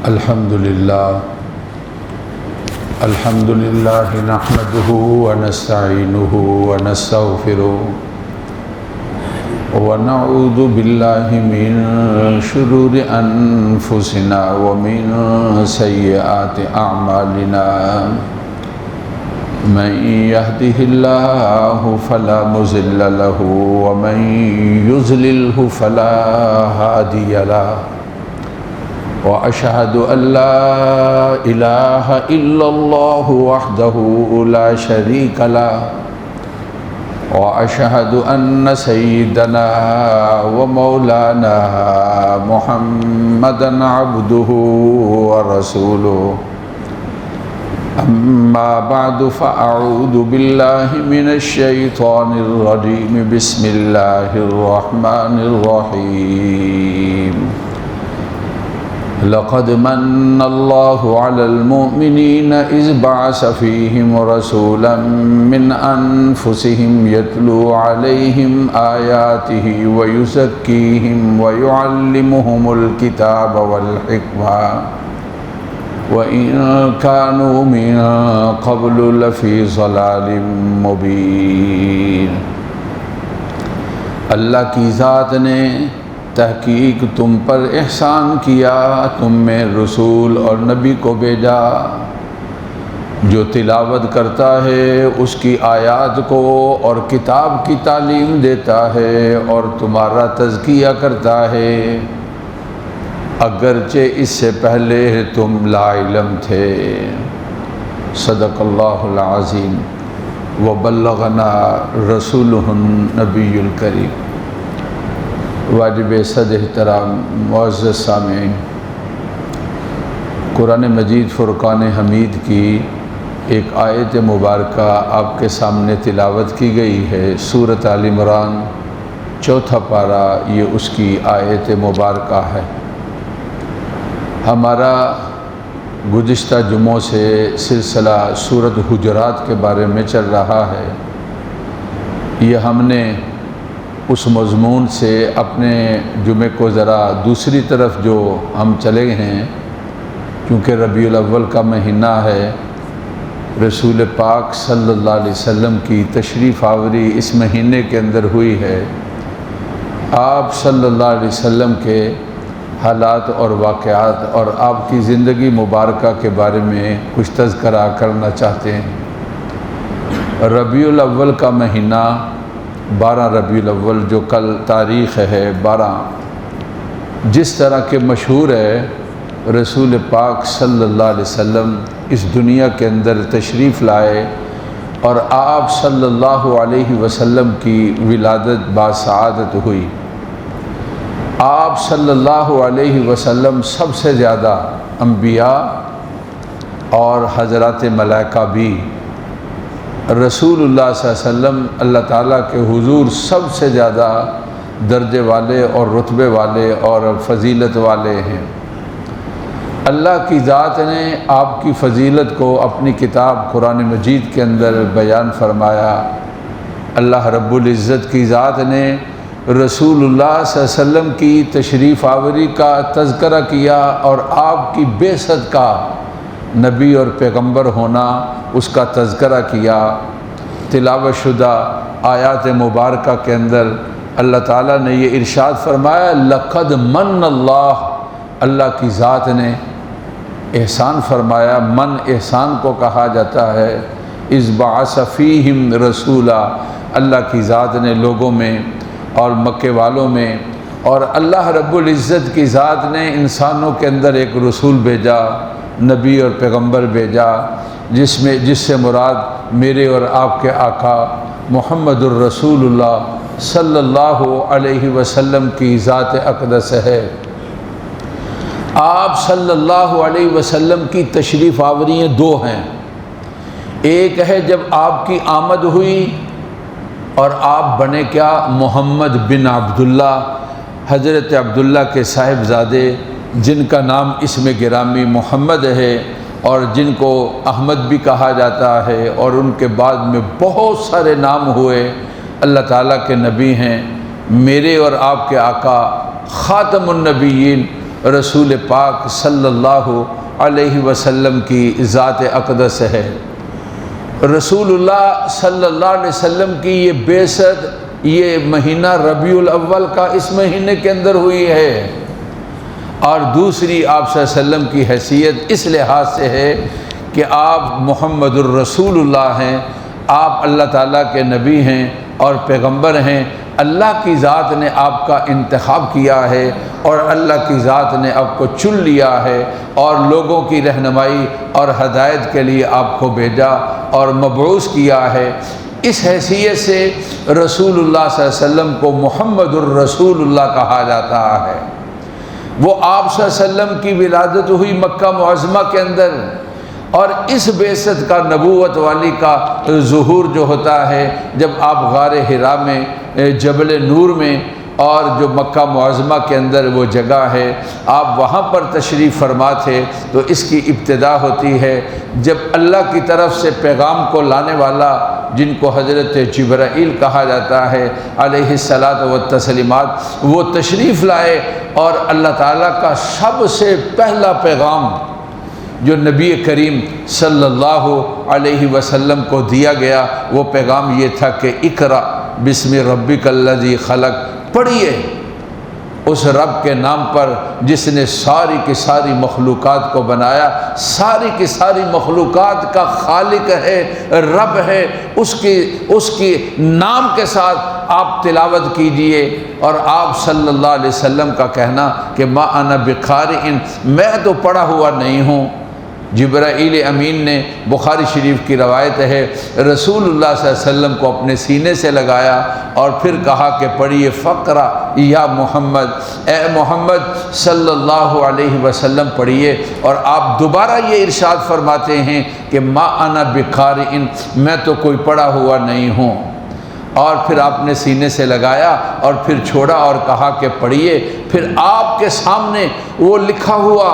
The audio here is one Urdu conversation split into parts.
الحمد لله نحمده ونستعينه ونستغفره ونعوذ بالله من شرور أنفسنا ومن سيئات أعمالنا من يهده الله فلا مضل له ومن يضلله فلا هادي له وأشهد أن لا إله إلا الله وحده لا شريك له وأشهد أن سيدنا ومولانا محمدًا عبده ورسوله أما بعد فأعوذ بالله من الشيطان الرجيم بسم الله الرحمن الرحيم لقد من الله على المؤمنين إذ بعث فيهم رسولا من أنفسهم يتلو عليهم آياته ويزكيهم ويعلمهم الكتاب والحكمة وإن كانوا من قبل لفي ضلال مبين۔ اللہ کی ذات نے تحقیق تم پر احسان کیا، تم میں رسول اور نبی کو بھیجا جو تلاوت کرتا ہے اس کی آیات کو اور کتاب کی تعلیم دیتا ہے اور تمہارا تزکیہ کرتا ہے، اگرچہ اس سے پہلے تم لا علم تھے۔ صدق اللہ العظیم وبلغنا رسولہ النبی الکریم۔ واجب صد احترام معزز سامعین، قرآن مجید فرقان حمید کی ایک آیت مبارکہ آپ کے سامنے تلاوت کی گئی ہے، سورۃ آل عمران، چوتھا پارہ، یہ اس کی آیت مبارکہ ہے۔ ہمارا گزشتہ جمعوں سے سلسلہ سورۃ حجرات کے بارے میں چل رہا ہے۔ یہ ہم نے اس مضمون سے اپنے جمعے کو ذرا دوسری طرف جو ہم چلے ہیں، کیونکہ ربیع الاول کا مہینہ ہے، رسول پاک صلی اللہ علیہ وسلم کی تشریف آوری اس مہینے کے اندر ہوئی ہے۔ آپ صلی اللہ علیہ وسلم کے حالات اور واقعات اور آپ کی زندگی مبارکہ کے بارے میں کچھ تذکرہ کرنا چاہتے ہیں۔ ربیع الاول کا مہینہ 12 ربیع الاول جو کل تاریخ ہے 12، جس طرح کے مشہور ہے، رسول پاک صلی اللہ علیہ وسلم اس دنیا کے اندر تشریف لائے اور آپ صلی اللہ علیہ وسلم کی ولادت باسعادت ہوئی۔ آپ صلی اللہ علیہ وسلم سب سے زیادہ انبیاء اور حضرات ملائکہ بھی، رسول اللہ صلی اللہ علیہ وسلم اللہ تعالیٰ کے حضور سب سے زیادہ درجے والے اور رتبے والے اور فضیلت والے ہیں۔ اللہ کی ذات نے آپ کی فضیلت کو اپنی کتاب قرآن مجید کے اندر بیان فرمایا۔ اللہ رب العزت کی ذات نے رسول اللہ صلی اللہ علیہ وسلم کی تشریف آوری کا تذکرہ کیا اور آپ کی بعثت کا، نبی اور پیغمبر ہونا، اس کا تذکرہ کیا۔ تلاوت شدہ آیات مبارکہ کے اندر اللہ تعالیٰ نے یہ ارشاد فرمایا، لقد من اللہ، اللہ کی ذات نے احسان فرمایا۔ من احسان کو کہا جاتا ہے۔ اذ بعث فیہم رسولا، اللہ کی ذات نے لوگوں میں اور مکے والوں میں اور اللہ رب العزت کی ذات نے انسانوں کے اندر ایک رسول بھیجا، نبی اور پیغمبر بھیجا، جس سے مراد میرے اور آپ کے آقا محمد الرسول اللہ صلی اللہ علیہ وسلم کی ذات اقدس ہے۔ آپ صلی اللہ علیہ وسلم کی تشریف آوریاں دو ہیں۔ ایک ہے جب آپ کی آمد ہوئی اور آپ بنے کیا؟ محمد بن عبداللہ، حضرت عبداللہ کے صاحبزادے، جن کا نام اسم گرامی محمد ہے اور جن کو احمد بھی کہا جاتا ہے، اور ان کے بعد میں بہت سارے نام ہوئے۔ اللہ تعالیٰ کے نبی ہیں، میرے اور آپ کے آقا خاتم النبیین رسول پاک صلی اللہ علیہ وسلم کی ذات اقدس ہے۔ رسول اللہ صلی اللہ علیہ وسلم کی یہ بعثت یہ مہینہ ربیع الاول کا اس مہینے کے اندر ہوئی ہے، اور دوسری آپ صلی اللہ علیہ وسلم کی حیثیت اس لحاظ سے ہے کہ آپ محمد الرسول اللہ ہیں، آپ اللہ تعالیٰ کے نبی ہیں اور پیغمبر ہیں۔ اللہ کی ذات نے آپ کا انتخاب کیا ہے اور اللہ کی ذات نے آپ کو چن لیا ہے اور لوگوں کی رہنمائی اور ہدایت کے لیے آپ کو بھیجا اور مبعوث کیا ہے۔ اس حیثیت سے رسول اللہ صلی اللہ علیہ وسلم کو محمد الرسول اللہ کہا جاتا ہے۔ وہ آپ صلی اللہ علیہ وسلم کی ولادت ہوئی مکہ معظمہ کے اندر، اور اس بعثت کا نبوت والی کا ظہور جو ہوتا ہے جب آپ غار حرا میں جبل نور میں، اور جو مکہ معظمہ کے اندر وہ جگہ ہے آپ وہاں پر تشریف فرما تھے، تو اس کی ابتدا ہوتی ہے جب اللہ کی طرف سے پیغام کو لانے والا، جن کو حضرت جبرائیل کہا جاتا ہے علیہ الصلاۃ والتسلیمات، وہ تشریف لائے، اور اللہ تعالیٰ کا سب سے پہلا پیغام جو نبی کریم صلی اللہ علیہ وسلم کو دیا گیا وہ پیغام یہ تھا کہ اقرأ بسم ربک الذی خلق، پڑھیے اس رب کے نام پر جس نے ساری کی ساری مخلوقات کو بنایا، ساری کی ساری مخلوقات کا خالق ہے، رب ہے، اس کی نام کے ساتھ آپ تلاوت کیجئے۔ اور آپ صلی اللہ علیہ وسلم کا کہنا کہ ما انا بقارئ، میں تو پڑھا ہوا نہیں ہوں۔ جبرائیل امین نے، بخاری شریف کی روایت ہے، رسول اللہ صلی اللہ علیہ وسلم کو اپنے سینے سے لگایا اور پھر کہا کہ پڑھیے فقرا یا محمد، اے محمد صلی اللہ علیہ وسلم پڑھیے۔ اور آپ دوبارہ یہ ارشاد فرماتے ہیں کہ ما انا بقارئ، میں تو کوئی پڑھا ہوا نہیں ہوں۔ اور پھر آپ نے سینے سے لگایا اور پھر چھوڑا اور کہا کہ پڑھیے۔ پھر آپ کے سامنے وہ لکھا ہوا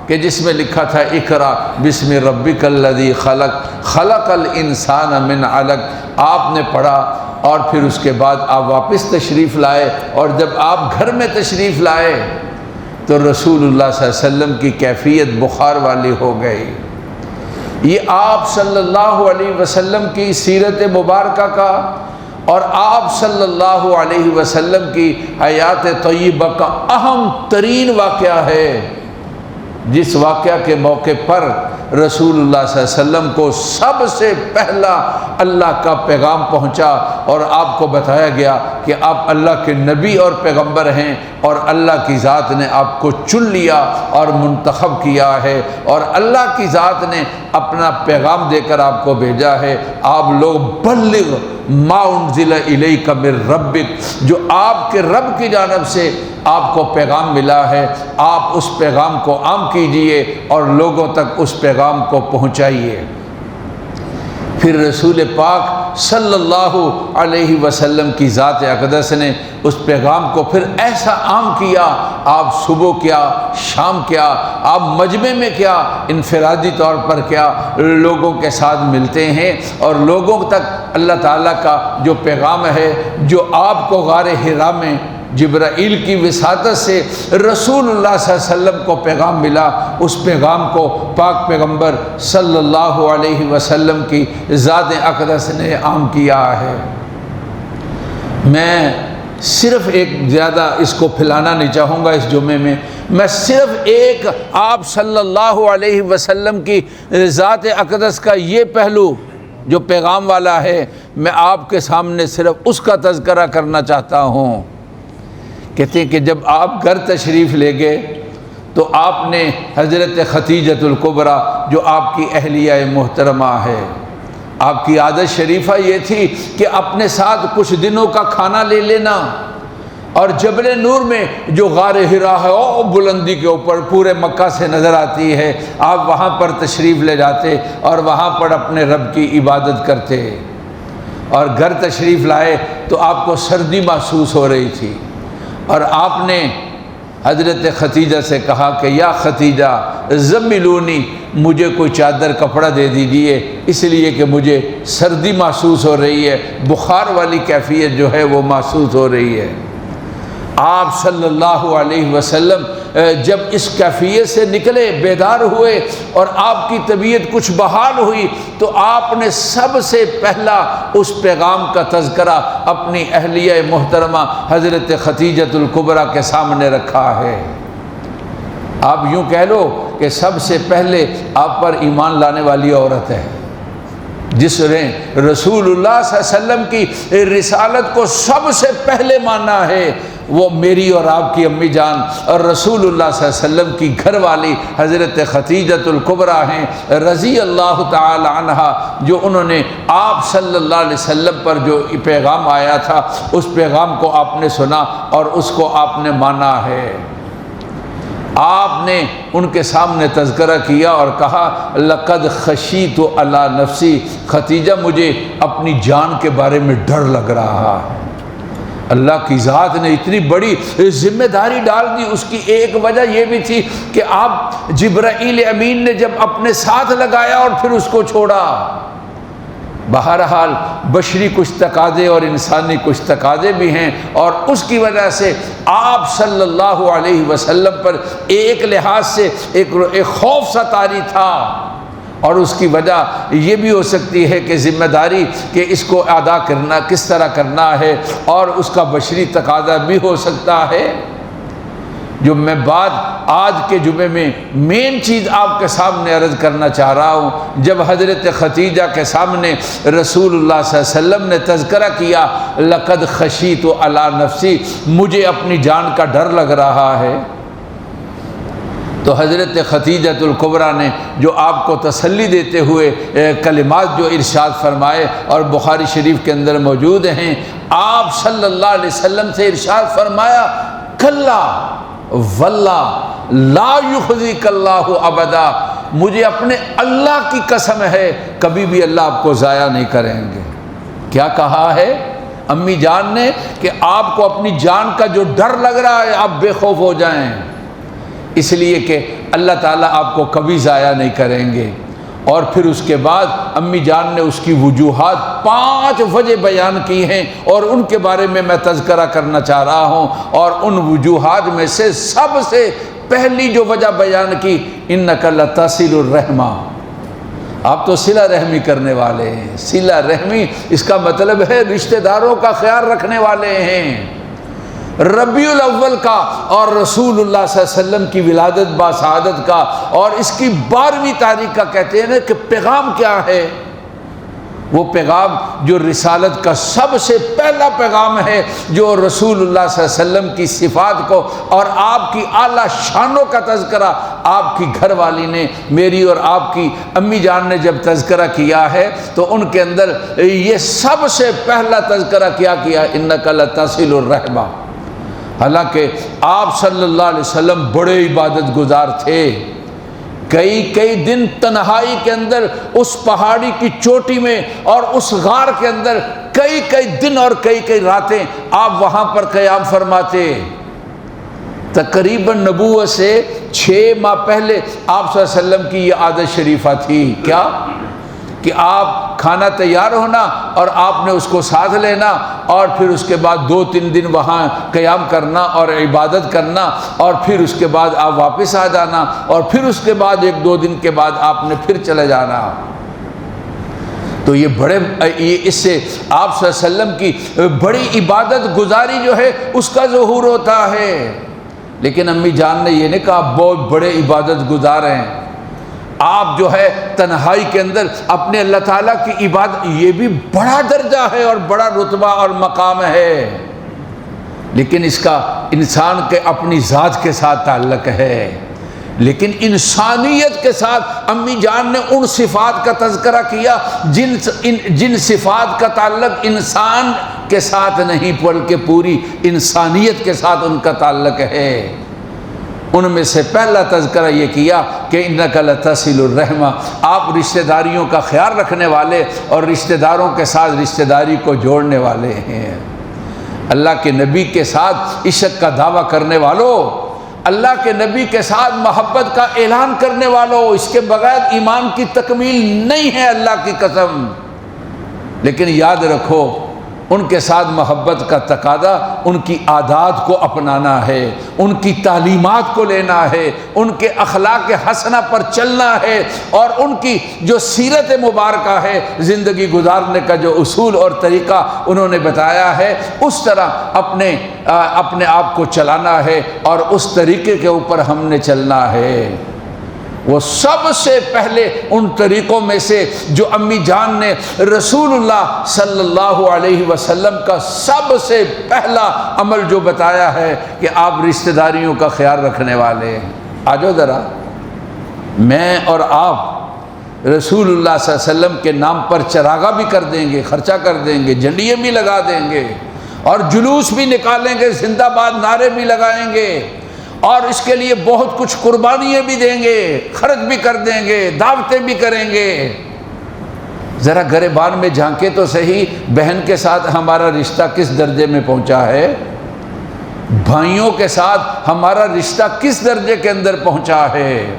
کہ جس میں لکھا تھا اقرأ بسم ربک الذی خلق خلق الانسان من علق، آپ نے پڑھا، اور پھر اس کے بعد آپ واپس تشریف لائے، اور جب آپ گھر میں تشریف لائے تو رسول اللہ صلی اللہ علیہ وسلم کی کیفیت بخار والی ہو گئی۔ یہ آپ صلی اللہ علیہ وسلم کی سیرت مبارکہ کا اور آپ صلی اللہ علیہ وسلم کی حیات طیبہ کا اہم ترین واقعہ ہے، جس واقعہ کے موقع پر رسول اللہ صلی اللہ علیہ وسلم کو سب سے پہلا اللہ کا پیغام پہنچا اور آپ کو بتایا گیا کہ آپ اللہ کے نبی اور پیغمبر ہیں، اور اللہ کی ذات نے آپ کو چن لیا اور منتخب کیا ہے، اور اللہ کی ذات نے اپنا پیغام دے کر آپ کو بھیجا ہے۔ آپ لوگ بلغ ما انزل الیک من ربک، جو آپ کے رب کی جانب سے آپ کو پیغام ملا ہے، آپ اس پیغام کو عام کیجئے اور لوگوں تک اس پیغام کو پہنچائیے۔ پھر رسول پاک صلی اللہ علیہ وسلم کی ذات اقدس نے اس پیغام کو پھر ایسا عام کیا، آپ صبح کیا، شام کیا، آپ مجمع میں کیا، انفرادی طور پر کیا، لوگوں کے ساتھ ملتے ہیں اور لوگوں تک اللہ تعالیٰ کا جو پیغام ہے، جو آپ کو غار حرا میں جبرائیل کی وساطت سے رسول اللہ صلی اللہ علیہ وسلم کو پیغام ملا، اس پیغام کو پاک پیغمبر صلی اللہ علیہ وسلم کی ذات اقدس نے عام کیا ہے۔ میں صرف ایک زیادہ اس کو پھیلانا نہیں چاہوں گا اس جمعے میں صرف ایک آپ صلی اللہ علیہ وسلم کی ذات اقدس کا یہ پہلو جو پیغام والا ہے، میں آپ کے سامنے صرف اس کا تذکرہ کرنا چاہتا ہوں۔ کہتے ہیں کہ جب آپ گھر تشریف لے گئے تو آپ نے حضرت خدیجۃ الکبریٰ جو آپ کی اہلیہ محترمہ ہے، آپ کی عادت شریفہ یہ تھی کہ اپنے ساتھ کچھ دنوں کا کھانا لے لینا، اور جبل نور میں جو غار حرا ہے وہ بلندی کے اوپر پورے مکہ سے نظر آتی ہے، آپ وہاں پر تشریف لے جاتے اور وہاں پر اپنے رب کی عبادت کرتے، اور گھر تشریف لائے تو آپ کو سردی محسوس ہو رہی تھی، اور آپ نے حضرت خدیجہ سے کہا کہ یا خدیجہ زملونی، مجھے کوئی چادر کپڑا دے دیجئے، اس لیے کہ مجھے سردی محسوس ہو رہی ہے، بخار والی کیفیت جو ہے وہ محسوس ہو رہی ہے۔ آپ صلی اللہ علیہ وسلم جب اس کیفیت سے نکلے، بیدار ہوئے اور آپ کی طبیعت کچھ بحال ہوئی، تو آپ نے سب سے پہلا اس پیغام کا تذکرہ اپنی اہلیہ محترمہ حضرت خدیجۃ الکبریٰ کے سامنے رکھا ہے۔ آپ یوں کہہ لو کہ سب سے پہلے آپ پر ایمان لانے والی عورت ہے، جس نے رسول اللہ صلی اللہ علیہ وسلم کی رسالت کو سب سے پہلے مانا ہے، وہ میری اور آپ کی امی جان اور رسول اللہ صلی اللہ علیہ وسلم کی گھر والی حضرت خدیجۃ الکبریٰ ہیں رضی اللہ تعالی عنہا، جو انہوں نے آپ صلی اللہ علیہ وسلم پر جو پیغام آیا تھا اس پیغام کو آپ نے سنا اور اس کو آپ نے مانا ہے۔ آپ نے ان کے سامنے تذکرہ کیا اور کہا لقد خشیت علی نفسی، خدیجہ مجھے اپنی جان کے بارے میں ڈر لگ رہا ہے۔ اللہ کی ذات نے اتنی بڑی ذمہ داری ڈال دی۔ اس کی ایک وجہ یہ بھی تھی کہ آپ جبرائیل امین نے جب اپنے ساتھ لگایا اور پھر اس کو چھوڑا، بہرحال بشری کچھ تقاضے اور انسانی کچھ تقاضے بھی ہیں، اور اس کی وجہ سے آپ صلی اللہ علیہ وسلم پر ایک لحاظ سے ایک خوف سا طاری تھا، اور اس کی وجہ یہ بھی ہو سکتی ہے کہ ذمہ داری کہ اس کو ادا کرنا کس طرح کرنا ہے، اور اس کا بشری تقاضا بھی ہو سکتا ہے۔ جو میں بات آج کے جمعے میں مین چیز آپ کے سامنے عرض کرنا چاہ رہا ہوں، جب حضرت خدیجہ کے سامنے رسول اللہ صلی اللہ علیہ وسلم نے تذکرہ کیا لقد خشیت علی نفسی، مجھے اپنی جان کا ڈر لگ رہا ہے، تو حضرت خدیجۃ الکبریٰ نے جو آپ کو تسلی دیتے ہوئے کلمات جو ارشاد فرمائے اور بخاری شریف کے اندر موجود ہیں، آپ صلی اللہ علیہ وسلم سے ارشاد فرمایا کلا واللہ لا یخزیک اللہ ابدا، مجھے اپنے اللہ کی قسم ہے کبھی بھی اللہ آپ کو ضائع نہیں کریں گے۔ کیا کہا ہے امی جان نے کہ آپ کو اپنی جان کا جو ڈر لگ رہا ہے آپ بے خوف ہو جائیں، اس لیے کہ اللہ تعالیٰ آپ کو کبھی ضائع نہیں کریں گے۔ اور پھر اس کے بعد امی جان نے اس کی وجوہات 5 وجہ بیان کی ہیں، اور ان کے بارے میں تذکرہ کرنا چاہ رہا ہوں، اور ان وجوہات میں سے سب سے پہلی جو وجہ بیان کی انک لتصل الرحمہ، آپ تو صلہ رحمی کرنے والے ہیں۔ صلہ رحمی اس کا مطلب ہے رشتہ داروں کا خیال رکھنے والے ہیں۔ ربیع الاول کا اور رسول اللہ صلی اللہ علیہ وسلم کی ولادت باسعادت کا اور اس کی 12ویں تاریخ کا کہتے ہیں کہ پیغام کیا ہے؟ وہ پیغام جو رسالت کا سب سے پہلا پیغام ہے، جو رسول اللہ صلی اللہ علیہ وسلم کی صفات کو اور آپ کی اعلیٰ شانوں کا تذکرہ آپ کی گھر والی نے، میری اور آپ کی امی جان نے جب تذکرہ کیا ہے تو ان کے اندر یہ سب سے پہلا تذکرہ کیا انک لتصل الرحمہ۔ حالانکہ آپ صلی اللہ علیہ وسلم بڑے عبادت گزار تھے، کئی دن تنہائی کے اندر اس پہاڑی کی چوٹی میں اور اس غار کے اندر کئی دن اور کئی راتیں آپ وہاں پر قیام فرماتے۔ تقریباً نبوت سے 6 ماہ پہلے آپ صلی اللہ علیہ وسلم کی یہ عادت شریفہ تھی، کیا کہ آپ کھانا تیار ہونا اور آپ نے اس کو ساتھ لینا، اور پھر اس کے بعد 2-3 دن وہاں قیام کرنا اور عبادت کرنا، اور پھر اس کے بعد آپ واپس آ جانا، اور پھر اس کے بعد 1-2 دن کے بعد آپ نے پھر چلے جانا۔ تو یہ اس سے آپ صلی اللہ علیہ وسلم کی بڑی عبادت گزاری جو ہے اس کا ظہور ہوتا ہے۔ لیکن امی جان نے یہ نہیں کہا بہت بڑے عبادت گزار ہیں، آپ جو ہے تنہائی کے اندر اپنے اللہ تعالیٰ کی عبادت، یہ بھی بڑا درجہ ہے اور بڑا رتبہ اور مقام ہے، لیکن اس کا انسان کے اپنی ذات کے ساتھ تعلق ہے۔ لیکن انسانیت کے ساتھ امی جان نے ان صفات کا تذکرہ کیا جن صفات کا تعلق انسان کے ساتھ نہیں بلکہ پوری انسانیت کے ساتھ ان کا تعلق ہے۔ ان میں سے پہلا تذکرہ یہ کیا کہ انک لتصل الرحمہ، آپ رشتہ داریوں کا خیال رکھنے والے اور رشتہ داروں کے ساتھ رشتہ داری کو جوڑنے والے ہیں۔ اللہ کے نبی کے ساتھ عشق کا دعویٰ کرنے والوں، اللہ کے نبی کے ساتھ محبت کا اعلان کرنے والوں، اس کے بغیر ایمان کی تکمیل نہیں ہے اللہ کی قسم۔ لیکن یاد رکھو ان کے ساتھ محبت کا تقاضا ان کی عادات کو اپنانا ہے، ان کی تعلیمات کو لینا ہے، ان کے اخلاق حسنہ پر چلنا ہے، اور ان کی جو سیرت مبارکہ ہے، زندگی گزارنے کا جو اصول اور طریقہ انہوں نے بتایا ہے، اس طرح اپنے آپ کو چلانا ہے، اور اس طریقے کے اوپر ہم نے چلنا ہے۔ وہ سب سے پہلے ان طریقوں میں سے جو امی جان نے رسول اللہ صلی اللہ علیہ وسلم کا سب سے پہلا عمل جو بتایا ہے کہ آپ رشتہ داریوں کا خیال رکھنے والے ہیں۔ آجو ذرا، میں اور آپ رسول اللہ صلی اللہ علیہ وسلم کے نام پر چراغاں بھی کر دیں گے، خرچہ کر دیں گے، جھنڈیاں بھی لگا دیں گے، اور جلوس بھی نکالیں گے، زندہ باد نعرے بھی لگائیں گے، اور اس کے لیے بہت کچھ قربانیاں بھی دیں گے، خرچ بھی کر دیں گے، دعوتیں بھی کریں گے۔ ذرا گریبان میں جھانکے تو صحیح، بہن کے ساتھ ہمارا رشتہ کس درجے میں پہنچا ہے، بھائیوں کے ساتھ ہمارا رشتہ کس درجے کے اندر پہنچا ہے،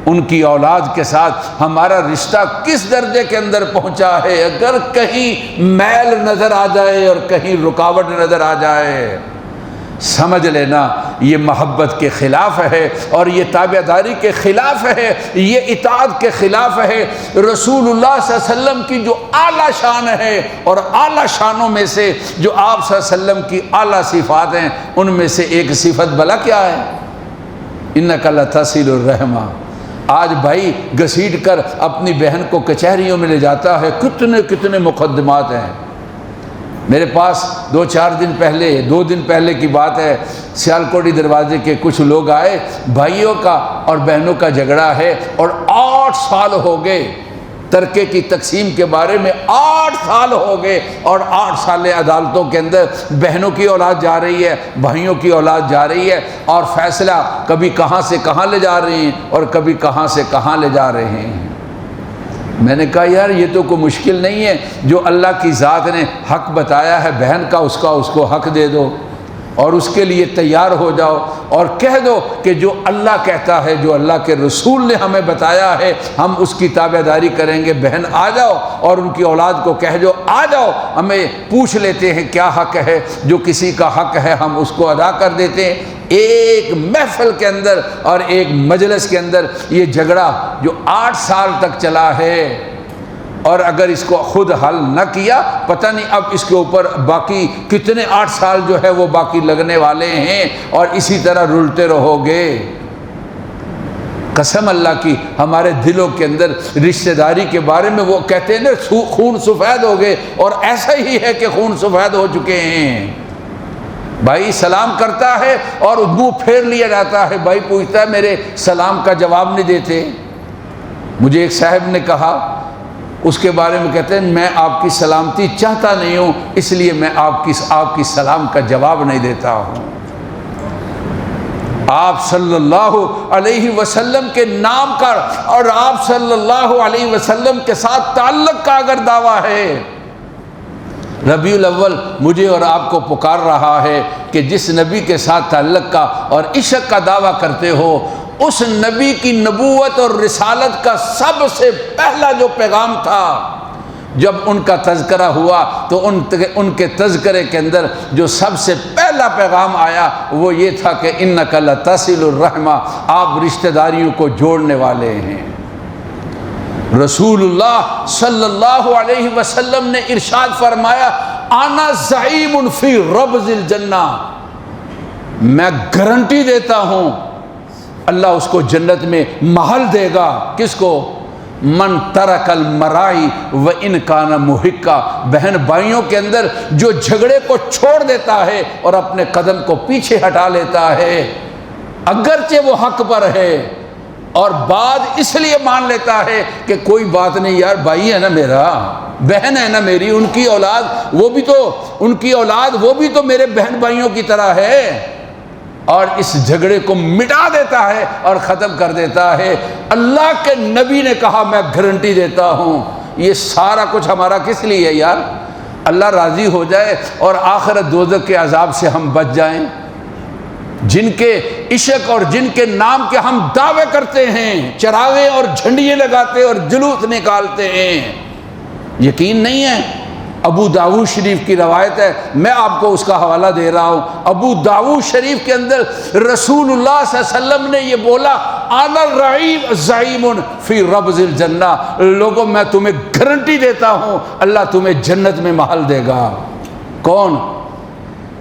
ان کی اولاد کے ساتھ ہمارا رشتہ کس درجے کے اندر پہنچا ہے۔ اگر کہیں میل نظر آ جائے اور کہیں رکاوٹ نظر آ جائے، سمجھ لینا یہ محبت کے خلاف ہے، اور یہ تابعداری کے خلاف ہے، یہ اطاعت کے خلاف ہے۔ رسول اللہ صلی اللہ علیہ وسلم کی جو اعلیٰ شان ہے، اور اعلیٰ شانوں میں سے جو آپ صلی اللہ علیہ وسلم کی اعلیٰ صفات ہیں، ان میں سے ایک صفت بھلا کیا ہے؟ انک لتصل الرحمہ۔ آج بھائی گھسیٹ کر اپنی بہن کو کچہریوں میں لے جاتا ہے، کتنے مقدمات ہیں۔ میرے پاس دو دن پہلے کی بات ہے، سیالکوٹی دروازے کے کچھ لوگ آئے، بھائیوں کا اور بہنوں کا جھگڑا ہے، اور 8 سال ہو گئے ترکے کی تقسیم کے بارے میں، 8 سال ہو گئے، اور 8 سال عدالتوں کے اندر بہنوں کی اولاد جا رہی ہے، بھائیوں کی اولاد جا رہی ہے، اور فیصلہ کبھی کہاں سے کہاں لے جا رہے ہیں، اور کبھی کہاں سے کہاں لے جا رہے ہیں۔ میں نے کہا یار یہ تو کوئی مشکل نہیں ہے، جو اللہ کی ذات نے حق بتایا ہے بہن کا، اس کو حق دے دو، اور اس کے لیے تیار ہو جاؤ، اور کہہ دو کہ جو اللہ کہتا ہے، جو اللہ کے رسول نے ہمیں بتایا ہے، ہم اس کی تابعداری کریں گے۔ بہن آ جاؤ، اور ان کی اولاد کو کہہ دو آ جاؤ، ہمیں پوچھ لیتے ہیں کیا حق ہے، جو کسی کا حق ہے ہم اس کو ادا کر دیتے ہیں۔ ایک محفل کے اندر اور ایک مجلس کے اندر یہ جھگڑا جو 8 سال تک چلا ہے، اور اگر اس کو خود حل نہ کیا، پتہ نہیں اب اس کے اوپر باقی کتنے 8 سال جو ہے وہ باقی لگنے والے ہیں، اور اسی طرح رلتے رہو گے۔ قسم اللہ کی، ہمارے دلوں کے اندر رشتہ داری کے بارے میں وہ کہتے ہیں نا خون سفید ہو گئے، اور ایسا ہی ہے کہ خون سفید ہو چکے ہیں۔ بھائی سلام کرتا ہے اور منہ پھیر لیا جاتا ہے، بھائی پوچھتا ہے میرے سلام کا جواب نہیں دیتے۔ مجھے ایک صاحب نے کہا، اس کے بارے میں کہتے ہیں میں آپ کی سلامتی چاہتا نہیں ہوں، اس لیے میں آپ کی سلام کا جواب نہیں دیتا ہوں۔ آپ صلی اللہ علیہ وسلم کے نام کا اور آپ صلی اللہ علیہ وسلم کے ساتھ تعلق کا اگر دعویٰ ہے، ربیع الاول مجھے اور آپ کو پکار رہا ہے کہ جس نبی کے ساتھ تعلق کا اور عشق کا دعویٰ کرتے ہو، اس نبی کی نبوت اور رسالت کا سب سے پہلا جو پیغام تھا، جب ان کا تذکرہ ہوا تو ان کے تذکرے کے اندر جو سب سے پہلا پیغام آیا وہ یہ تھا کہ انک لتصل الرحمہ، آپ رشتہ داریوں کو جوڑنے والے ہیں۔ رسول اللہ صلی اللہ علیہ وسلم نے ارشاد فرمایا، انا زعیم فی ربض الجنہ، میں گارنٹی دیتا ہوں اللہ اس کو جنت میں محل دے گا۔ کس کو؟ من ترک المرائی و ان کان محقا، بہن بھائیوں کے اندر جو جھگڑے کو چھوڑ دیتا ہے اور اپنے قدم کو پیچھے ہٹا لیتا ہے، اگرچہ وہ حق پر ہے، اور بات اس لیے مان لیتا ہے کہ کوئی بات نہیں یار، بھائی ہے نا میرا، بہن ہے نا میری، ان کی اولاد وہ بھی تو میرے بہن بھائیوں کی طرح ہے، اور اس جھگڑے کو مٹا دیتا ہے اور ختم کر دیتا ہے۔ اللہ کے نبی نے کہا میں گارنٹی دیتا ہوں، یہ سارا کچھ ہمارا کس لیے ہے یار؟ اللہ راضی ہو جائے اور آخرت دوزخ کے عذاب سے ہم بچ جائیں۔ جن کے عشق اور جن کے نام کے ہم دعوے کرتے ہیں، چراغے اور جھنڈیاں لگاتے اور جلوس نکالتے ہیں، یقین نہیں ہے ابو داؤد شریف کی روایت ہے، میں آپ کو اس کا حوالہ دے رہا ہوں۔ ابو داؤد شریف کے اندر رسول اللہ صلی اللہ علیہ وسلم نے یہ بولا، انا الرعیم زعیم فی ربض الجنہ، لوگوں میں تمہیں گارنٹی دیتا ہوں اللہ تمہیں جنت میں محل دے گا۔ کون؟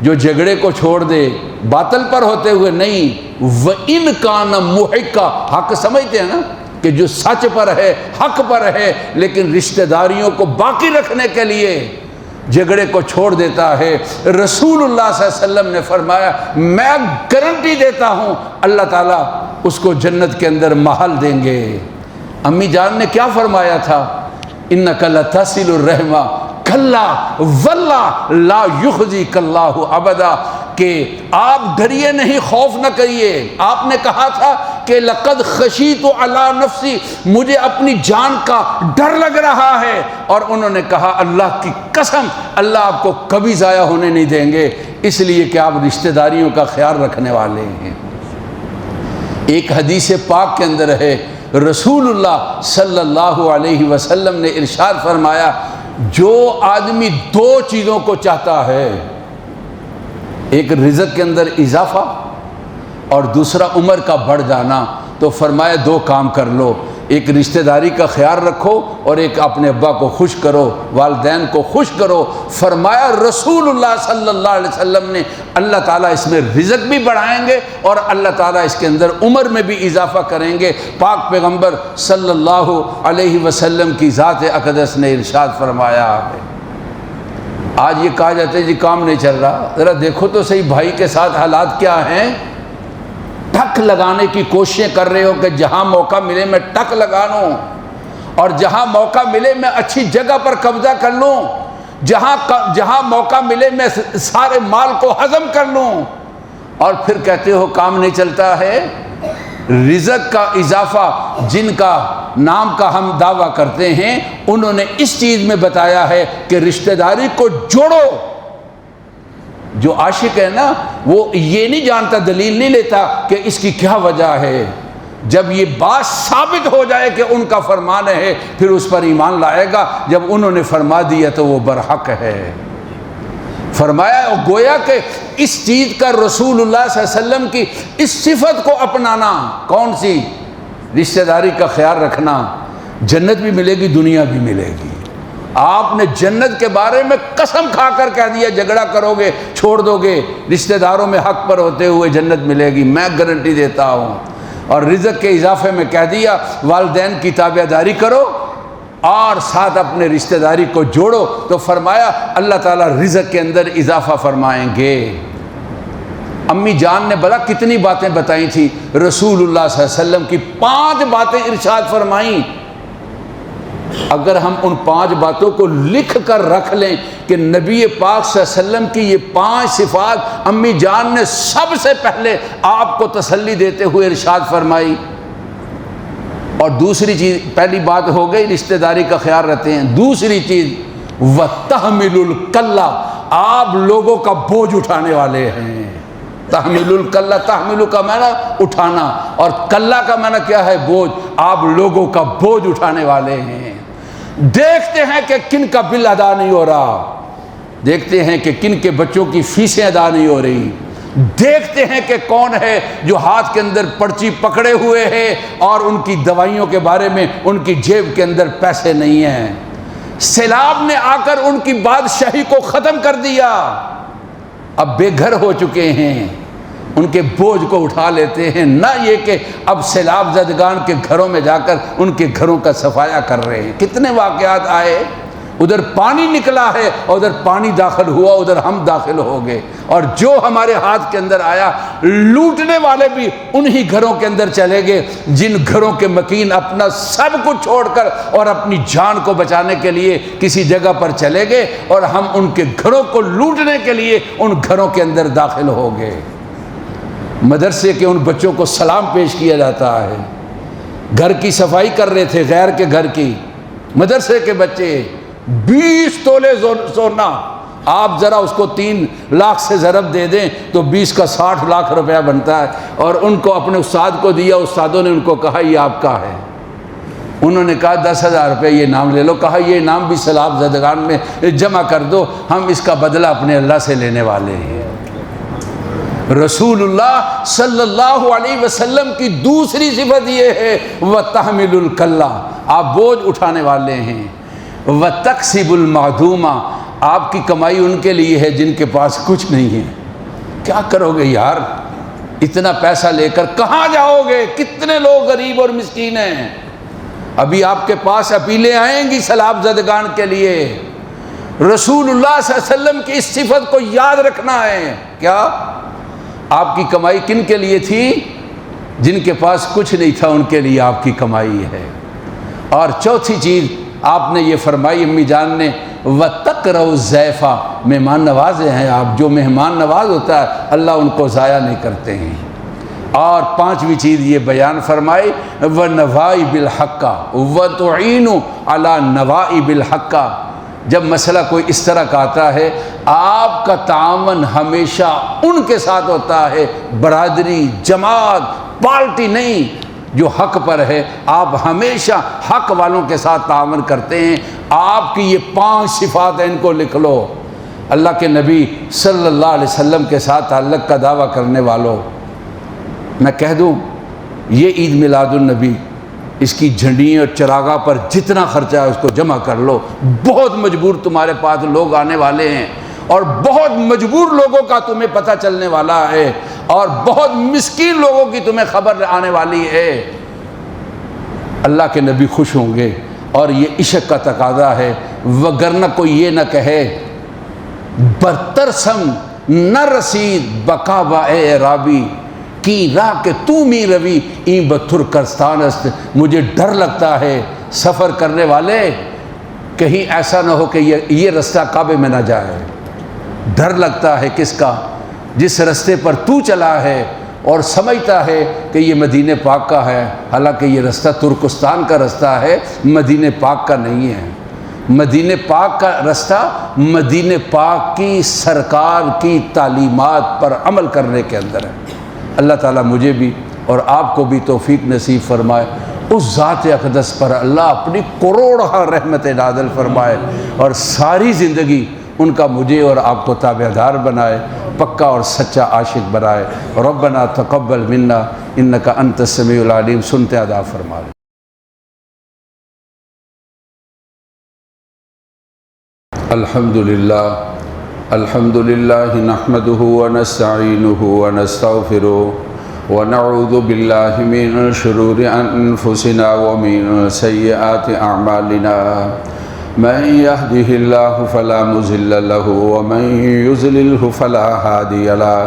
جو جھگڑے کو چھوڑ دے، باطل پر ہوتے ہوئے نہیں، وَإِن كَانَ مُحِقًّا، حق سمجھتے ہیں نا کہ جو سچ پر ہے، حق پر ہے، لیکن رشتہ داریوں کو باقی رکھنے کے لیے جھگڑے کو چھوڑ دیتا ہے۔ رسول اللہ صلی اللہ علیہ وسلم نے فرمایا میں گارنٹی دیتا ہوں اللہ تعالیٰ اس کو جنت کے اندر محل دیں گے۔ امی جان نے کیا فرمایا تھا؟ اِنَّكَ لَتَصِلُ الرَّحِمَ کَلَّا وَاللَّهُ لَا يُخْزِيكَ اللَّهُ أَبَدًا، کہ آپ ڈریے نہیں، خوف نہ کریے۔ آپ نے کہا تھا کہ لقد خشیت علی نفسی، مجھے اپنی جان کا ڈر لگ رہا ہے، اور انہوں نے کہا اللہ کی قسم اللہ آپ کو کبھی ضائع ہونے نہیں دیں گے، اس لیے کہ آپ رشتہ داریوں کا خیال رکھنے والے ہیں۔ ایک حدیث پاک کے اندر ہے، رسول اللہ صلی اللہ علیہ وسلم نے ارشاد فرمایا جو آدمی دو چیزوں کو چاہتا ہے، ایک رزق کے اندر اضافہ اور دوسرا عمر کا بڑھ جانا، تو فرمایا دو کام کر لو، ایک رشتہ داری کا خیال رکھو اور ایک اپنے ابا کو خوش کرو، والدین کو خوش کرو۔ فرمایا رسول اللہ صلی اللہ علیہ وسلم نے اللہ تعالیٰ اس میں رزق بھی بڑھائیں گے اور اللہ تعالیٰ اس کے اندر عمر میں بھی اضافہ کریں گے۔ پاک پیغمبر صلی اللہ علیہ وسلم کی ذات اقدس نے ارشاد فرمایا ہے۔ آج یہ کہا جاتا ہے جی کام نہیں چل رہا، ذرا دیکھو تو صحیح بھائی کے ساتھ حالات کیا ہیں۔ ٹک لگانے کی کوششیں کر رہے ہو کہ جہاں موقع ملے میں ٹک لگا لوں، اور جہاں موقع ملے میں اچھی جگہ پر قبضہ کر لوں، جہاں موقع ملے میں سارے مال کو ہضم کر لوں، اور پھر کہتے ہو کام نہیں چلتا ہے۔ رزق کا اضافہ جن کا نام کا ہم دعویٰ کرتے ہیں، انہوں نے اس چیز میں بتایا ہے کہ رشتہ داری کو جوڑو۔ جو عاشق ہے نا وہ یہ نہیں جانتا، دلیل نہیں لیتا کہ اس کی کیا وجہ ہے، جب یہ بات ثابت ہو جائے کہ ان کا فرمان ہے پھر اس پر ایمان لائے گا۔ جب انہوں نے فرما دیا تو وہ برحق ہے۔ فرمایا گویا کہ اس چیز کا رسول اللہ صلی اللہ علیہ وسلم کی اس صفت کو اپنانا، کون سی؟ رشتہ داری کا خیال رکھنا، جنت بھی ملے گی دنیا بھی ملے گی۔ آپ نے جنت کے بارے میں قسم کھا کر کہہ دیا جھگڑا کرو گے چھوڑ دو گے، رشتہ داروں میں حق پر ہوتے ہوئے جنت ملے گی، میں گارنٹی دیتا ہوں۔ اور رزق کے اضافے میں کہہ دیا والدین کی تابع داری کرو اور ساتھ اپنے رشتہ داری کو جوڑو، تو فرمایا اللہ تعالیٰ رزق کے اندر اضافہ فرمائیں گے۔ امی جان نے بلا کتنی باتیں بتائی تھی، رسول اللہ صلی اللہ علیہ وسلم کی 5 باتیں ارشاد فرمائیں۔ اگر ہم ان 5 باتوں کو لکھ کر رکھ لیں کہ نبی پاک صلی اللہ علیہ وسلم کی یہ 5 صفات امی جان نے سب سے پہلے آپ کو تسلی دیتے ہوئے ارشاد فرمائی۔ اور دوسری چیز، پہلی بات ہو گئی رشتہ داری کا خیال رکھتے ہیں، دوسری چیز وَتَحْمِلُ الْكَلَّ، آپ لوگوں کا بوجھ اٹھانے والے ہیں۔ تحمل الکلہ، تحمل کا معنی اٹھانا، اور کلہ کا معنی کیا ہے؟ بوجھ۔ آپ لوگوں کا بوجھ اٹھانے والے ہیں۔ دیکھتے ہیں کہ کن کا بل ادا نہیں ہو رہا، دیکھتے ہیں کہ کن کے بچوں کی فیسیں ادا نہیں ہو رہی، دیکھتے ہیں کہ کون ہے جو ہاتھ کے اندر پرچی پکڑے ہوئے ہے اور ان کی دوائیوں کے بارے میں ان کی جیب کے اندر پیسے نہیں ہیں۔ سیلاب نے آ کر ان کی بادشاہی کو ختم کر دیا، اب بے گھر ہو چکے ہیں، ان کے بوجھ کو اٹھا لیتے ہیں، نہ یہ کہ اب سیلاب زدگان کے گھروں میں جا کر ان کے گھروں کا صفایا کر رہے ہیں۔ کتنے واقعات آئے، ادھر پانی نکلا ہے اور ادھر پانی داخل ہوا، ادھر ہم داخل ہو گئے، اور جو ہمارے ہاتھ کے اندر آیا لوٹنے والے بھی انہی گھروں کے اندر چلے گئے جن گھروں کے مکین اپنا سب کچھ چھوڑ کر اور اپنی جان کو بچانے کے لیے کسی جگہ پر چلے گئے، اور ہم ان کے گھروں کو لوٹنے کے لیے ان گھروں کے اندر داخل ہو گئے۔ مدرسے کے ان بچوں کو سلام پیش کیا جاتا ہے، گھر کی صفائی کر رہے تھے، غیر کے گھر کی، مدرسے کے بچے 20 تولے سونا، آپ ذرا اس کو 3 لاکھ سے ضرب دے دیں تو 20 کا 60 لاکھ روپیہ بنتا ہے، اور ان کو اپنے استاد کو دیا، استادوں نے ان کو کہا یہ آپ کا ہے۔ انہوں نے کہا 10,000 روپے یہ انعام لے لو. کہا یہ انعام بھی سیلاب زدگان میں جمع کر دو، ہم اس کا بدلہ اپنے اللہ سے لینے والے ہیں. رسول اللہ صلی اللہ علیہ وسلم کی دوسری صفت یہ ہے وَتَحْمِلُ الْكَلَّةَ، آپ بوجھ اٹھانے والے ہیں. وَتَكْسِبُ الْمَعْدُومَ، آپ کی کمائی ان کے لیے ہے جن کے پاس کچھ نہیں ہے. کیا کرو گے یار، اتنا پیسہ لے کر کہاں جاؤ گے؟ کتنے لوگ غریب اور مسکین ہیں. ابھی آپ کے پاس اپیلیں آئیں گی سیلاب زدگان کے لیے. رسول اللہ صلی اللہ علیہ وسلم کی اس صفت کو یاد رکھنا ہے. کیا آپ کی کمائی کن کے لیے تھی؟ جن کے پاس کچھ نہیں تھا ان کے لیے آپ کی کمائی ہے. اور چوتھی چیز آپ نے یہ فرمائی امی جان نے وَتَقْرَوْا الضَّيْفَ، مہمان نوازے ہیں آپ. جو مہمان نواز ہوتا ہے اللہ ان کو ضائع نہیں کرتے ہیں. اور پانچویں چیز یہ بیان فرمائی وَنَوَائِبِ الْحَقَّ وَتُعِينُ عَلَى نَوَائِبِ الْحَقَّ. جب مسئلہ کوئی اس طرح کا آتا ہے آپ کا تعاون ہمیشہ ان کے ساتھ ہوتا ہے، برادری، جماعت، پارٹی نہیں. جو حق پر ہے آپ ہمیشہ حق والوں کے ساتھ تعاون کرتے ہیں. آپ کی یہ 5 صفات ہیں، ان کو لکھ لو. اللہ کے نبی صلی اللہ علیہ وسلم کے ساتھ تعلق کا دعویٰ کرنے والوں، میں کہہ دوں یہ عید میلاد النبی، اس کی جھنڈی اور چراغاں پر جتنا خرچہ ہے اس کو جمع کر لو. بہت مجبور تمہارے پاس لوگ آنے والے ہیں، اور بہت مجبور لوگوں کا تمہیں پتہ چلنے والا ہے، اور بہت مسکین لوگوں کی تمہیں خبر آنے والی ہے. اللہ کے نبی خوش ہوں گے، اور یہ عشق کا تقاضا ہے. وگرنہ کوئی یہ نہ کہے برتر سم نہ رسید بقا با اے رابی کی راہ کے تو می روی این بتھر کرستان است. مجھے ڈر لگتا ہے سفر کرنے والے کہیں ایسا نہ ہو کہ یہ رستہ کعبے میں نہ جائے. ڈر لگتا ہے کس کا؟ جس رستے پر تو چلا ہے اور سمجھتا ہے کہ یہ مدینہ پاک کا ہے، حالانکہ یہ رستہ ترکستان کا رستہ ہے، مدینہ پاک کا نہیں ہے. مدینہ پاک کا رستہ مدینہ پاک کی سرکار کی تعلیمات پر عمل کرنے کے اندر ہے. اللہ تعالیٰ مجھے بھی اور آپ کو بھی توفیق نصیب فرمائے. اس ذات اقدس پر اللہ اپنی کروڑہ رحمت نازل فرمائے، اور ساری زندگی ان کا مجھے اور آپ کو تابع دار بنائے، پکا اور سچا عاشق بنائے. ربنا تقبل منا انک انت السمیع العلیم. سنتے ادا فرما. الحمد للہ نحمده ونستعینه ونستغفره ونعوذ باللہ من شرور انفسنا ومن سیئات اعمالنا. من يهده الله فلا مضل له ومن يضلل فلا هادي له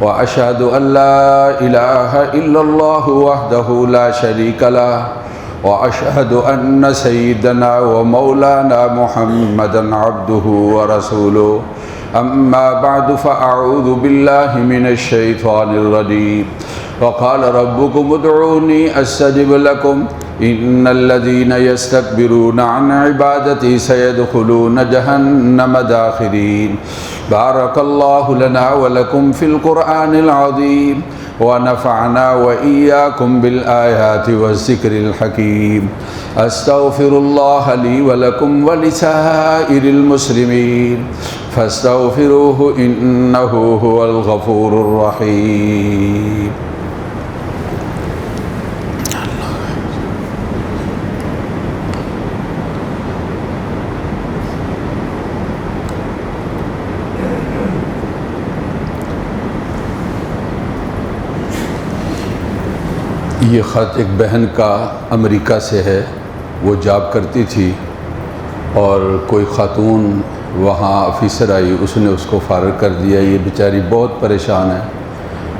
وأشهد أن لا إله إلا الله وحده لا شريك له وأشهد أن سيدنا ومولانا محمدا عبده ورسوله. أما بعد فأعوذ بالله من الشيطان الرجيم. وقال ربكم ادعوني أستجب لكم إن الذين يستكبرون عن عبادتي سيدخلون جهنم داخرين. بارك الله لنا ولكم في القرآن العظيم ونفعنا وإياكم بالآيات والذكر الحكيم. أستغفر الله لي ولكم ولسائر المسلمين فاستغفروه إنه هو الغفور الرحيم. یہ خط ایک بہن کا امریکہ سے ہے. وہ جاب کرتی تھی اور کوئی خاتون وہاں آفیسر آئی، اس نے اس کو فارغ کر دیا. یہ بیچاری بہت پریشان ہے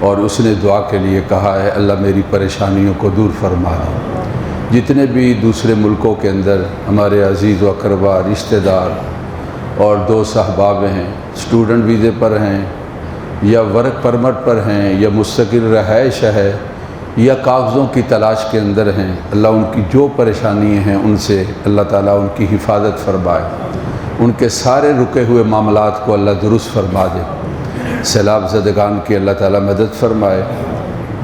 اور اس نے دعا کے لیے کہا ہے اللہ میری پریشانیوں کو دور فرما دے. جتنے بھی دوسرے ملکوں کے اندر ہمارے عزیز و اقربا، رشتہ دار اور دوست احباب ہیں، اسٹوڈنٹ ویزے پر ہیں یا ورک پرمٹ پر ہیں یا مستقل رہائش ہے یا کاغذوں کی تلاش کے اندر ہیں، اللہ ان کی جو پریشانی ہیں ان سے اللہ تعالیٰ ان کی حفاظت فرمائے. ان کے سارے رکے ہوئے معاملات کو اللہ درست فرما دے. سیلاب زدگان کی اللہ تعالیٰ مدد فرمائے.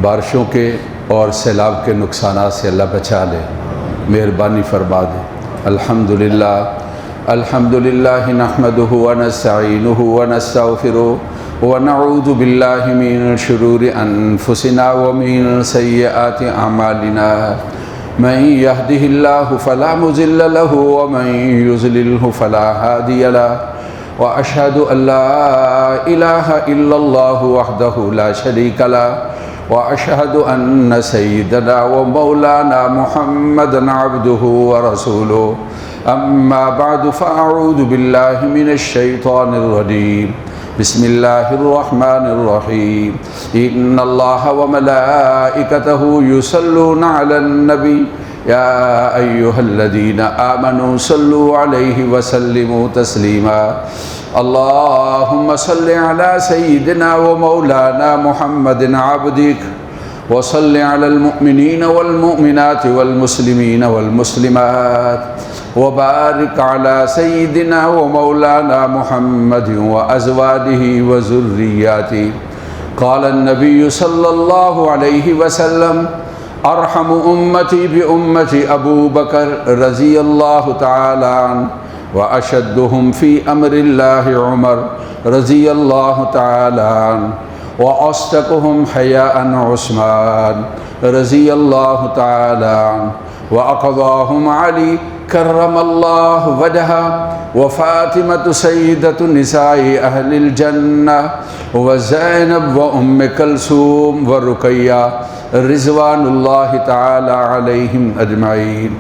بارشوں کے اور سیلاب کے نقصانات سے اللہ بچا لے. مہربانی فرما دے۔ الحمدللہ الحمدللہ نحمدہ ونستعینہ ونستغفرہ ونعوذ باللہ من شرور انفسنا ومن سیئات اعمالنا من یہدہ اللہ فلا مضل لہ ومن یضللہ فلا ہادی لہ واشہد ان لا الہ الا اللہ وحدہ لا شریک لہ واشہد ان سیدنا ومولانا محمدا عبدہ ورسولہ اما بعد فاعوذ باللہ من الشیطان الرجیم بسم اللہ الرحمن الرحیم ان اللہ وملائکتہ یصلون علی النبی یا ایہا الذین آمنوا صلوا علیہ وسلموا تسلیما اللہم صل علی سیدنا ومولانا محمد عبدک وصل علی المؤمنین والمؤمنات والمسلمین والمسلمات وبارک علی سیدنا ومولانا محمد وازواجہ وذریاتہ قال النبی صلی اللہ علیہ وسلم ارحم امتی بامتی ابو بکر رضی اللہ تعالی عنہ واشدہم فی امر اللہ عمر رضی اللہ تعالی عنہ واصدقہم حیاء عثمان رضی اللہ تعالی عنہ واقضاہم علی کرم اللہ وجہہ وفاطمة سیدۃ نساء اہل الجنہ وزینب وام کلثوم ورقیہ رضوان اللہ تعالی علیہم اجمعین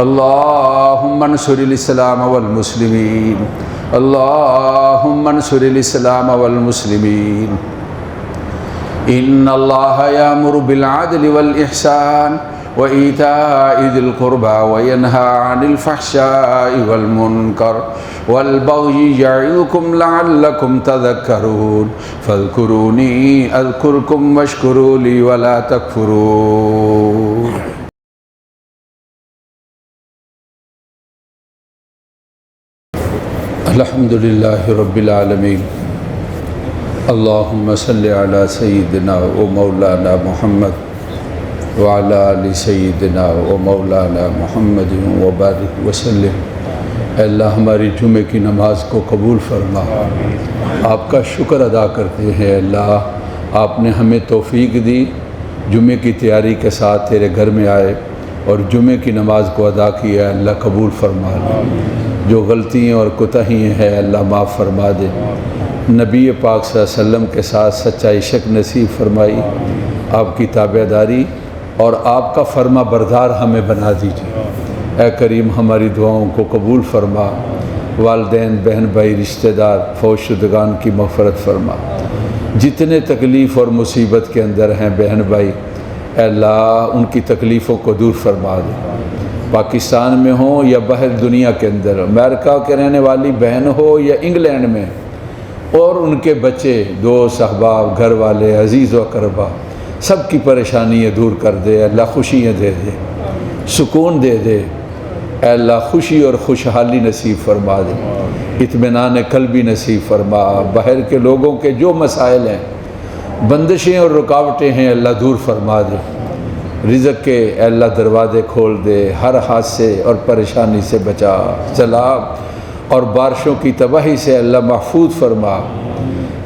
اللہم انصر الاسلام والمسلمین اللہم انصر الاسلام والمسلمین ان اللہ یامر بالعدل والاحسان وإيتاء ذي القربى وينهى عن الفحشاء والمنكر والبغي يعظكم لعلكم تذكرون فاذكروني أذكركم واشكروا لي ولا تكفرون الحمد لله رب العالمين اللهم صل على سيدنا ومولانا محمد وعلى آل سیدنا و مولانا محمد وبارک وسلم۔ اے اللہ ہماری جمعہ کی نماز کو قبول فرما، آپ کا شکر ادا کرتے ہیں۔ اللہ آپ نے ہمیں توفیق دی، جمعہ کی تیاری کے ساتھ تیرے گھر میں آئے اور جمعہ کی نماز کو ادا کیا۔ اللہ قبول فرما لے، جو غلطیاں اور کوتاہیاں ہیں اللہ معاف فرما دے۔ نبی پاک صلی اللہ علیہ وسلم کے ساتھ سچا عشق نصیب فرمائی، آپ کی تابعداری اور آپ کا فرما بردار ہمیں بنا دیجیے۔ اے کریم ہماری دعاؤں کو قبول فرما، والدین بہن بھائی رشتہ دار فوت شدگان کی مغفرت فرما۔ جتنے تکلیف اور مصیبت کے اندر ہیں بہن بھائی، اے اللہ ان کی تکلیفوں کو دور فرما دے۔ پاکستان میں ہوں یا باہر دنیا کے اندر، امریکہ کے رہنے والی بہن ہو یا انگلینڈ میں، اور ان کے بچے دوست احباب گھر والے عزیز و اقربا سب کی پریشانیاں دور کر دے۔ اللہ خوشیاں دے دے، سکون دے دے۔ اے اللہ خوشی اور خوشحالی نصیب فرما دے، اطمینان قلبی نصیب فرما۔ باہر کے لوگوں کے جو مسائل ہیں، بندشیں اور رکاوٹیں ہیں، اللہ دور فرما دے۔ رزق کے اے اللہ دروازے کھول دے، ہر حادثے اور پریشانی سے بچا چلا، اور بارشوں کی تباہی سے اللہ محفوظ فرما۔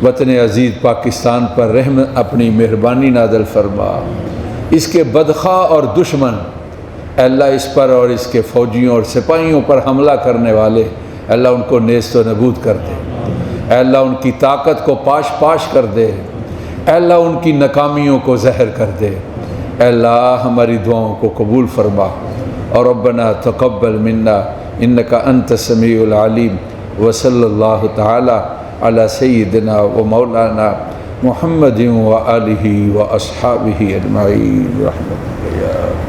وطن عزیز پاکستان پر رحم اپنی مہربانی نازل فرما۔ اس کے بدخواہ اور دشمن اے اللہ اس پر اور اس کے فوجیوں اور سپاہیوں پر حملہ کرنے والے اللہ ان کو نیست و نبود کر دے۔ اے اللہ ان کی طاقت کو پاش پاش کر دے۔ اے اللہ ان کی ناکامیوں کو زہر کر دے۔ اے اللہ ہماری دعاؤں کو قبول فرما۔ اور ربنا تقبل منا انک انت السمیع العلیم، وصلی اللہ تعالی علی سیدنا و مولانا محمد و آلہ و اصحابہ اجمعین رحمۃ اللہ۔